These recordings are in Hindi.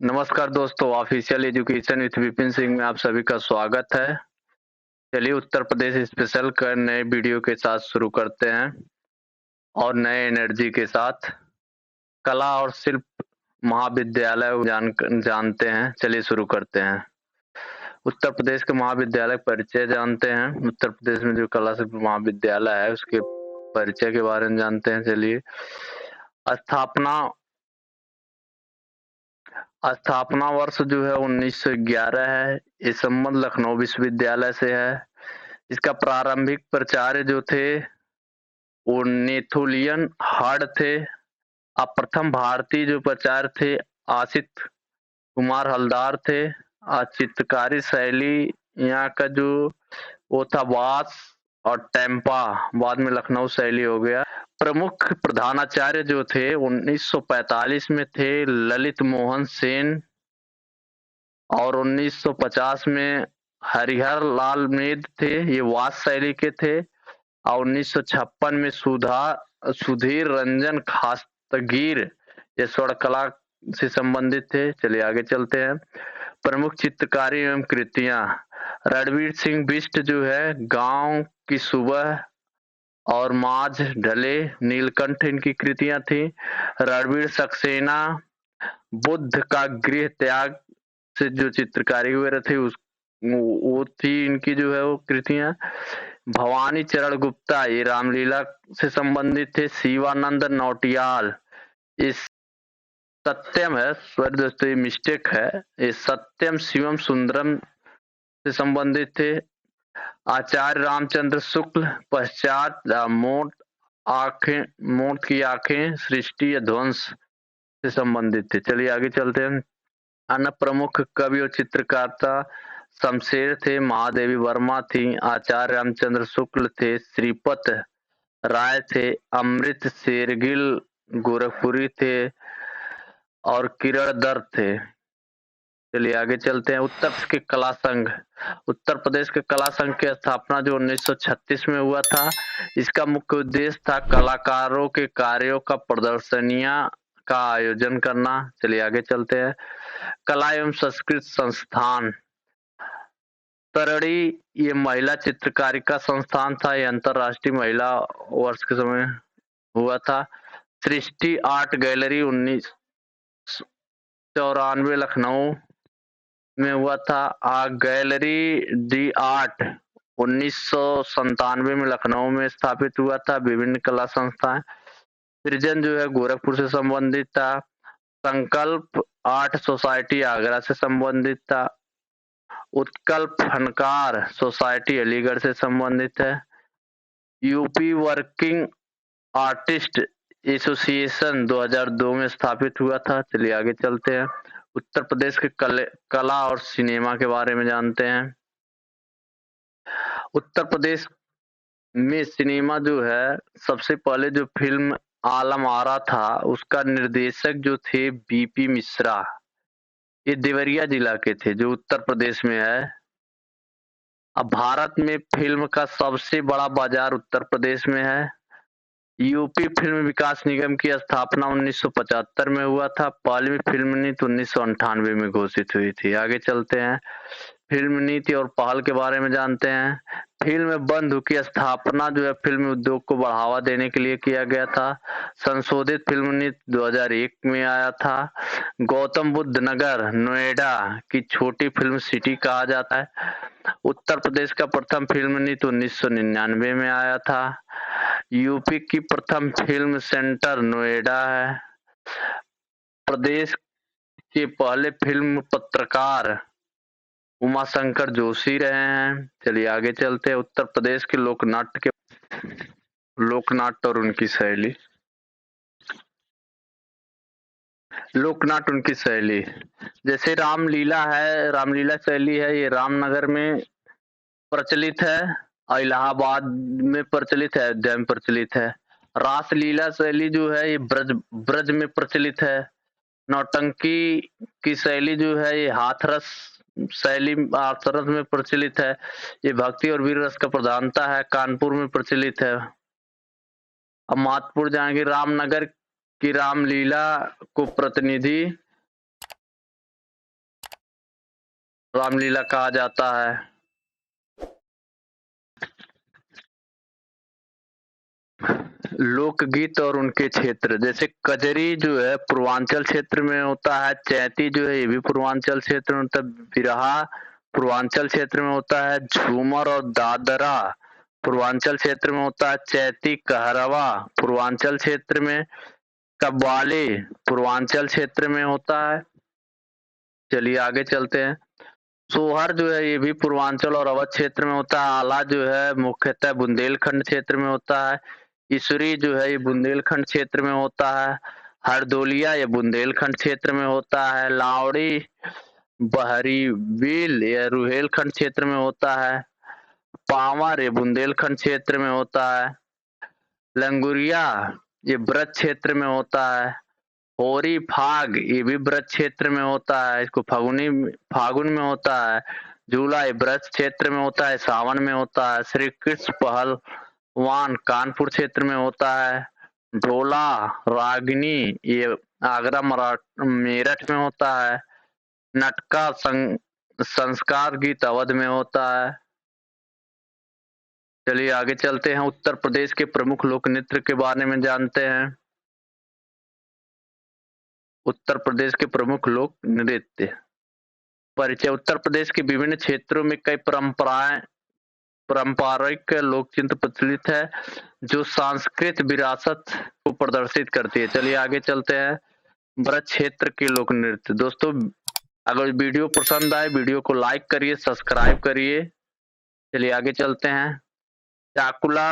नमस्कार दोस्तों, official education with Vipin Singh में आप सभी का स्वागत है। चलिए उत्तर प्रदेश स्पेशल का नए वीडियो के साथ शुरू करते हैं और नए एनर्जी के साथ कला और शिल्प महाविद्यालय जानते हैं। चलिए शुरू करते हैं। उत्तर प्रदेश के महाविद्यालय परिचय जानते हैं। उत्तर प्रदेश में जो कला शिल्प महाविद्यालय है उसके परिचय के बारे में जानते हैं। चलिए स्थापना स्थापना वर्ष जो है 1911 है। ये संबंध लखनऊ विश्वविद्यालय से है। इसका प्रारंभिक प्राचार्य जो थे वो नेथुलियन हार्ड थे। अब प्रथम भारतीय जो प्राचार्य थे आशित कुमार हलदार थे। चित्रकारी शैली यहाँ का जो वो था वास और टेम्पा, बाद में लखनऊ शैली हो गया। प्रमुख प्रधानाचार्य जो थे 1945 में थे ललित मोहन सेन और 1950 में हरिहर लाल मेद थे। ये वास शैली के थे। और 1956 में सुधीर रंजन खास्तगीर ये स्वर्ण कला से संबंधित थे। चलिए आगे चलते हैं। प्रमुख चित्रकारी एवं कृतियां रणवीर सिंह बिष्ट जो है गांव की सुबह और माझ ढले नीलकंठ इनकी कृतियां थी। रणवीर सक्सेना बुद्ध का गृह त्याग से जो चित्रकारी वगैरह थी उस वो थी इनकी जो है वो कृतियां। भवानी चरण गुप्ता ये रामलीला से संबंधित थे। शिवानंद नौटियाल इस सत्यम है, सॉरी दोस्तों ये मिस्टेक है, ये सत्यम शिवम सुंदरम से संबंधित थे। आचार्य रामचंद्र शुक्ल पश्चात मोट की आंखें सृष्टि या ध्वंस से संबंधित थे। चलिए आगे चलते हैं। अन्य प्रमुख कवि और चित्रकारता शमशेर थे। महादेवी वर्मा थी। आचार्य रामचंद्र शुक्ल थे। श्रीपत राय थे। अमृत शेरगिल गोरखपुरी थे और किरण दर थे। चलिए आगे चलते हैं। उत्तर प्रदेश के कला संघ उत्तर प्रदेश के कला संघ की स्थापना जो 1936 में हुआ था। इसका मुख्य उद्देश्य था कलाकारों के कार्यों का प्रदर्शनियां का आयोजन करना। चलिए आगे चलते हैं। कला एवं संस्कृत संस्थान तरड़ी ये महिला चित्रकारी का संस्थान था। ये अंतरराष्ट्रीय महिला वर्ष के समय हुआ था। सृष्टि आर्ट गैलरी 1994 लखनऊ में हुआ था। गैलरी डी आर्ट 1997 में लखनऊ में स्थापित हुआ था। विभिन्न कला संस्थाएं सृजन जो है गोरखपुर से संबंधित था। संकल्प आर्ट सोसाइटी आगरा से संबंधित था। उत्कल फनकार सोसाइटी अलीगढ़ से संबंधित है। यूपी वर्किंग आर्टिस्ट एसोसिएशन 2002 में स्थापित हुआ था। चलिए आगे चलते हैं। उत्तर प्रदेश के कला और सिनेमा के बारे में जानते हैं। उत्तर प्रदेश में सिनेमा जो है सबसे पहले जो फिल्म आलम आरा था उसका निर्देशक जो थे बीपी मिश्रा। ये देवरिया जिला के थे जो उत्तर प्रदेश में है। अब भारत में फिल्म का सबसे बड़ा बाजार उत्तर प्रदेश में है। यूपी फिल्म विकास निगम की स्थापना 1975 में हुआ था। पहली फिल्म नीति 1998 में घोषित हुई थी। आगे चलते हैं। फिल्म नीति और पहल के बारे में जानते हैं। फिल्म बंधु की स्थापना जो है फिल्म उद्योग को बढ़ावा देने के लिए किया गया था। संशोधित फिल्म नीति 2001 में आया था। गौतम बुद्ध नगर नोएडा की छोटी फिल्म सिटी कहा जाता है। उत्तर प्रदेश का प्रथम फिल्म नीति 1999 में आया था। यूपी की प्रथम फिल्म सेंटर नोएडा है। प्रदेश के पहले फिल्म पत्रकार उमाशंकर जोशी रहे हैं। चलिए आगे चलते हैं। उत्तर प्रदेश के लोकनाट्य और उनकी शैली। लोकनाट्य उनकी शैली जैसे रामलीला है, रामलीला शैली है, ये रामनगर में प्रचलित है, इलाहाबाद में प्रचलित है, अयोध्या में प्रचलित है। रासलीला शैली जो है ये ब्रज ब्रज में प्रचलित है। नौटंकी की शैली जो है ये हाथरस शैली हाथरस में प्रचलित है। ये भक्ति और वीर रस का प्रधानता है, कानपुर में प्रचलित है। अब महत्वपूर्ण जानेंगे रामनगर की रामलीला को प्रतिनिधि रामलीला कहा जाता है। लोकगीत और उनके क्षेत्र, जैसे कजरी जो है पूर्वांचल क्षेत्र में होता है, चैती जो है ये भी पूर्वांचल क्षेत्र में होता है, बिरहा पूर्वांचल क्षेत्र में होता है, झूमर और दादरा पूर्वांचल क्षेत्र में होता है, चैती कहरवा पूर्वांचल क्षेत्र में, कव्वाली पूर्वांचल क्षेत्र में होता है। चलिए आगे चलते हैं। सोहर जो है ये भी पूर्वांचल और अवध क्षेत्र में होता है। आला जो है मुख्यतः बुंदेलखंड क्षेत्र में होता है। ईसुरी जो है ये बुंदेलखंड क्षेत्र में होता है। हरदोलिया ये बुंदेलखंड क्षेत्र में होता है। लावड़ी बहरीबील ये रुहेलखंड क्षेत्र में होता है। पावर ये बुंदेलखंड क्षेत्र में होता है। लंगुरिया ये ब्रज क्षेत्र में होता है। होरी फाग ये भी ब्रज क्षेत्र में होता है, इसको फागुन में होता है। झूला ये ब्रज क्षेत्र में होता है, सावन में होता है। श्री कृष्ण पहलवान कानपुर क्षेत्र में होता है। ढोला रागिनी ये आगरा मेरठ में होता है। नटका संस्कार गीत अवध में होता है। चलिए आगे चलते हैं, उत्तर प्रदेश के प्रमुख लोक नृत्य के बारे में जानते हैं। उत्तर प्रदेश के प्रमुख लोक नृत्य परिचय। उत्तर प्रदेश के विभिन्न क्षेत्रों में कई पारंपरिक लोक नृत्य प्रचलित है जो सांस्कृतिक विरासत को प्रदर्शित करती है। चलिए आगे चलते हैं, ब्रज क्षेत्र के लोक नृत्य। दोस्तों अगर वीडियो पसंद आए वीडियो को लाइक करिए, सब्सक्राइब करिए। चलिए आगे चलते हैं। चाकुला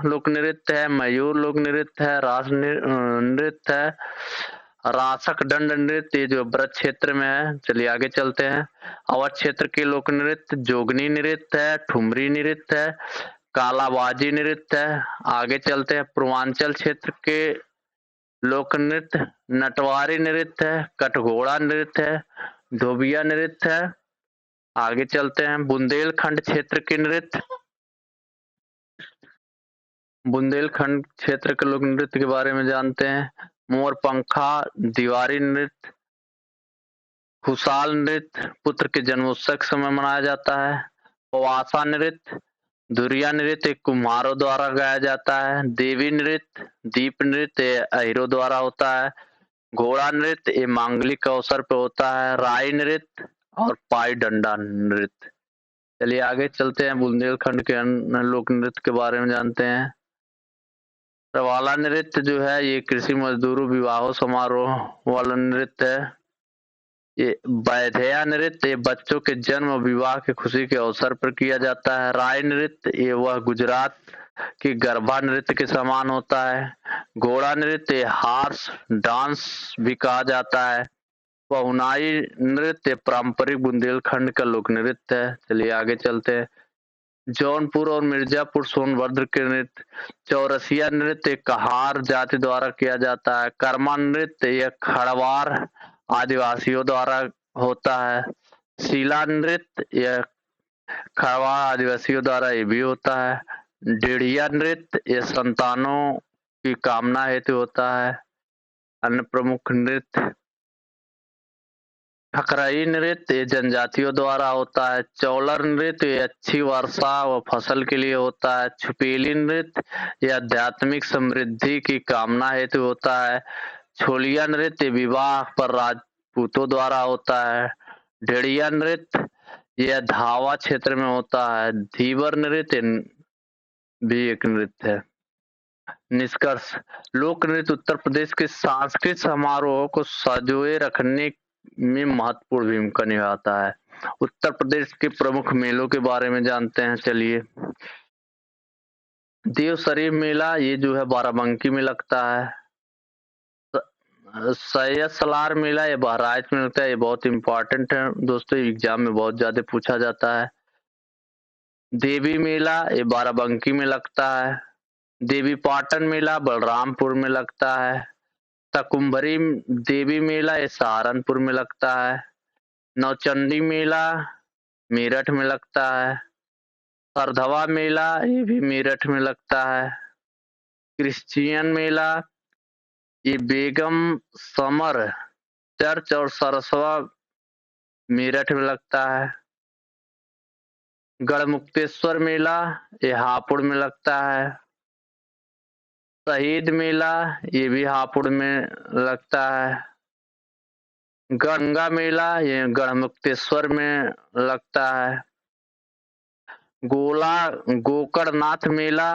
लोक नृत्य है, मयूर लोक नृत्य है, रास नृत्य है, रासक दंड नृत्य ये जो ब्रज क्षेत्र में है। चलिए आगे चलते हैं। अवध क्षेत्र के लोक नृत्य जोगनी नृत्य है, ठुमरी नृत्य है, कालाबाजी नृत्य है। आगे चलते हैं, पूर्वांचल क्षेत्र के लोक नृत्य नटवारी नृत्य है, कटघोड़ा नृत्य है, धोबिया नृत्य है। आगे चलते हैं, बुंदेलखंड क्षेत्र के नृत्य। बुंदेलखंड क्षेत्र के लोक नृत्य के बारे में जानते हैं। मोरपंखा, दीवारी नृत्य, खुशाल नृत्य पुत्र के जन्मोत्सव के समय मनाया जाता है। पवासा नृत्य, धुरिया नृत्य एक कुम्हारों द्वारा गाया जाता है। देवी नृत्य, दीप नृत्य अहिरों द्वारा होता है। घोड़ा नृत्य ये मांगलिक अवसर पे होता है। राई नृत्य और पाई डंडा नृत्य। चलिए आगे चलते हैं, बुंदेलखंड के अन्य लोक नृत्य के बारे में जानते हैं। रवाला नृत्य जो है ये कृषि मजदूरों विवाहों समारोह वाला नृत्य है। ये बैधया नृत्य ये बच्चों के जन्म और विवाह की खुशी के अवसर पर किया जाता है। राय नृत्य ये वह गुजरात की गरबा नृत्य के समान होता है। घोड़ा नृत्य हार्स डांस भी कहा जाता है। पहुनाई नृत्य पारंपरिक बुंदेलखंड का लोक नृत्य है। चलिए आगे चलते हैं। जौनपुर और मिर्जापुर सोनभद्र के नृत्य। चौरसिया नृत्य कहार जाति द्वारा किया जाता है। कर्मा नृत्य यह खड़वार आदिवासियों द्वारा होता है। शीला नृत्य यह खड़वार आदिवासियों द्वारा ये भी होता है। डेढ़िया नृत्य यह संतानों की कामना हेतु होता है। अन्य प्रमुख नृत्य ठकराई नृत्य जनजातियों द्वारा होता है। चौलर नृत्य अच्छी वर्षा व फसल के लिए होता है। छुपेली नृत्य यह आध्यात्मिक समृद्धि की कामना हेतु होता है। छोलिया नृत्य विवाह पर राजपूतों द्वारा होता है। ढेड़िया नृत्य यह धावा क्षेत्र में होता है। धीवर नृत्य भी एक नृत्य है। निष्कर्ष, लोक नृत्य उत्तर प्रदेश के सांस्कृतिक समारोह को संजोए रखने में महत्वपूर्ण भूमिका निभाता है। उत्तर प्रदेश के प्रमुख मेलों के बारे में जानते हैं। चलिए, देव शरीफ मेला ये जो है बाराबंकी में लगता है। सैयद सलार मेला ये बहराइच में लगता है। ये बहुत इंपॉर्टेंट है दोस्तों, एग्जाम में बहुत ज्यादा पूछा जाता है। देवी मेला ये बाराबंकी में लगता है। देवी पाटन मेला बलरामपुर में लगता है। तकुम्भरी देवी मेला ये सहारनपुर में लगता है। नौचंडी मेला मेरठ में लगता है। सरधवा मेला ये भी मेरठ में लगता है। क्रिश्चियन मेला ये बेगम समर चर्च और सरसवा मेरठ में लगता है। गढ़मुक्तेश्वर मेला ये हापुड़ में लगता है। शहीद मेला ये भी हापुड़ में लगता है। गंगा मेला ये गढ़मुक्तेश्वर में लगता है। गोकर्णनाथ मेला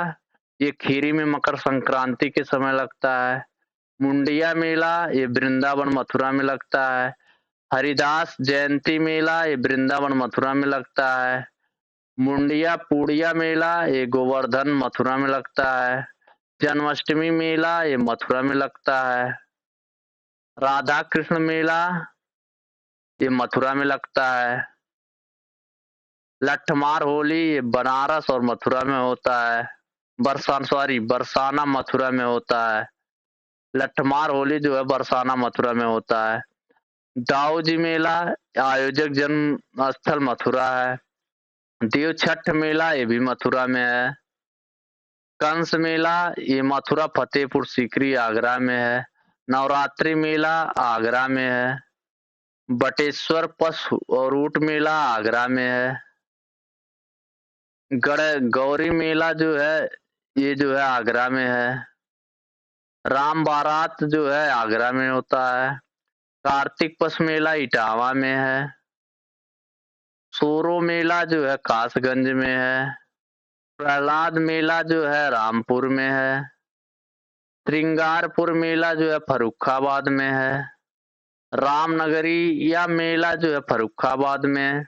ये खीरी में मकर संक्रांति के समय लगता है। मुंडिया मेला ये वृंदावन मथुरा में लगता है। हरिदास जयंती मेला ये वृंदावन मथुरा में लगता है। मुंडिया पूड़िया मेला ये गोवर्धन मथुरा में लगता है। जन्माष्टमी मेला ये मथुरा में लगता है। राधा कृष्ण मेला ये मथुरा में लगता है। लठमार होली ये बनारस और मथुरा में होता है। बरसाना मथुरा में होता है। लठमार होली जो है बरसाना मथुरा में होता है। दाऊजी मेला आयोजक जन्म स्थल मथुरा है। देव छठ मेला ये भी मथुरा में है। कंस मेला ये मथुरा फतेहपुर सीकरी आगरा में है। नवरात्रि मेला आगरा में है। बटेश्वर पशु और ऊंट मेला आगरा में है। गौरी मेला जो है ये जो है आगरा में है। राम बारात जो है आगरा में होता है। कार्तिक पशु मेला इटावा में है। सोरो मेला जो है कासगंज में है। प्रहलाद मेला जो है रामपुर में है। श्रृंगारपुर मेला जो है फर्रुखाबाद में है। रामनगरी या मेला जो है फर्रुखाबाद में है।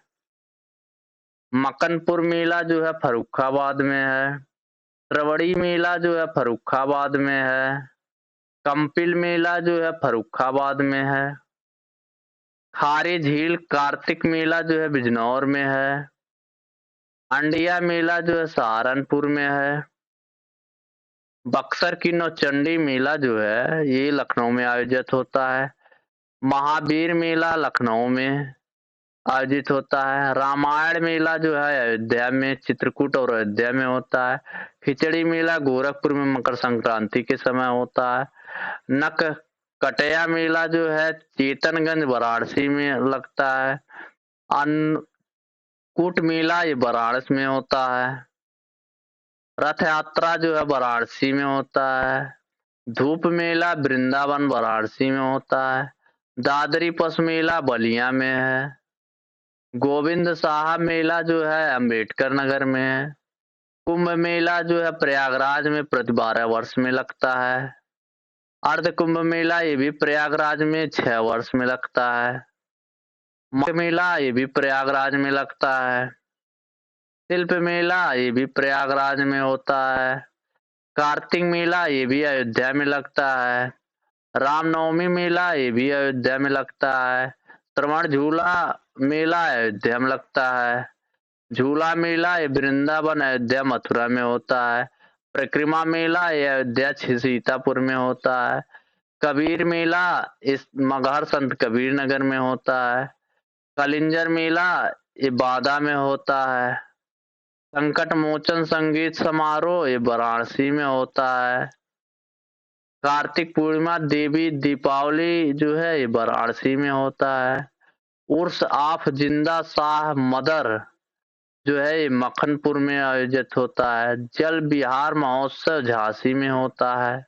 मकनपुर मेला जो है फर्रुखाबाद में है। श्रवणी मेला जो है फर्रुखाबाद में है। कंपिल मेला जो है फर्रुखाबाद में है। खारी झील कार्तिक मेला जो है बिजनौर में है। अंडिया मेला जो है सहारनपुर में है। बक्सर की नौचंडी मेला जो है ये लखनऊ में आयोजित होता है। महावीर मेला लखनऊ में आयोजित होता है। रामायण मेला जो है अयोध्या में चित्रकूट और अयोध्या में होता है। खिचड़ी मेला गोरखपुर में मकर संक्रांति के समय होता है। नक कटया मेला जो है चेतनगंज वाराणसी में लगता है। अन्नकूट मेला ये वाराणसी में होता है। रथ यात्रा जो है वाराणसी में होता है। धूप मेला वृंदावन वाराणसी में होता है। दादरी पशु मेला बलिया में है। गोविंद साहब मेला जो है अंबेडकर नगर में है। कुंभ मेला जो है प्रयागराज में प्रति 12 वर्ष में लगता है। अर्ध कुंभ मेला ये भी प्रयागराज में 6 वर्ष में लगता है। मकर मेला ये भी प्रयागराज में लगता है। शिल्प मेला ये भी प्रयागराज में होता है। कार्तिक मेला ये भी अयोध्या में लगता है। रामनवमी मेला ये भी अयोध्या में लगता है। श्रवण झूला मेला अयोध्या में लगता है। झूला मेला ये वृंदावन अयोध्या मथुरा में होता है। परिक्रमा मेला ये अयोध्या सीतापुर में होता है। कबीर मेला इस मगहर संत कबीर नगर में होता है। कलिंजर मेला ये बादा में होता है। संकट मोचन संगीत समारोह ये वाराणसी में होता है। कार्तिक पूर्णिमा देवी दीपावली जो है ये वाराणसी में होता है। उर्स ऑफ जिंदा शाह मदर जो है ये मखनपुर में आयोजित होता है। जल विहार महोत्सव झांसी में होता है।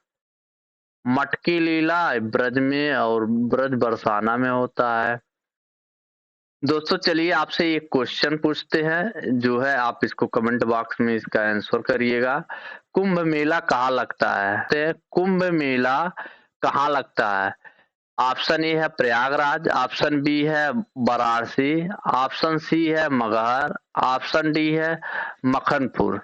मटकी लीला ब्रज में और ब्रज बरसाना में होता है। दोस्तों चलिए आपसे एक क्वेश्चन पूछते हैं जो है आप इसको कमेंट बॉक्स में इसका आंसर करिएगा। कुंभ मेला कहाँ लगता है? कुंभ मेला कहाँ लगता है? ऑप्शन ए है प्रयागराज, ऑप्शन बी है वाराणसी, ऑप्शन सी है मगहर, ऑप्शन डी है मखनपुर।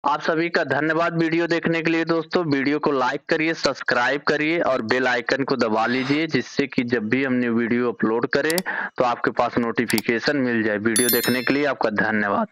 आप सभी का धन्यवाद वीडियो देखने के लिए। दोस्तों वीडियो को लाइक करिए, सब्सक्राइब करिए और बेल आइकन को दबा लीजिए जिससे कि जब भी हम न्यू वीडियो अपलोड करें तो आपके पास नोटिफिकेशन मिल जाए। वीडियो देखने के लिए आपका धन्यवाद।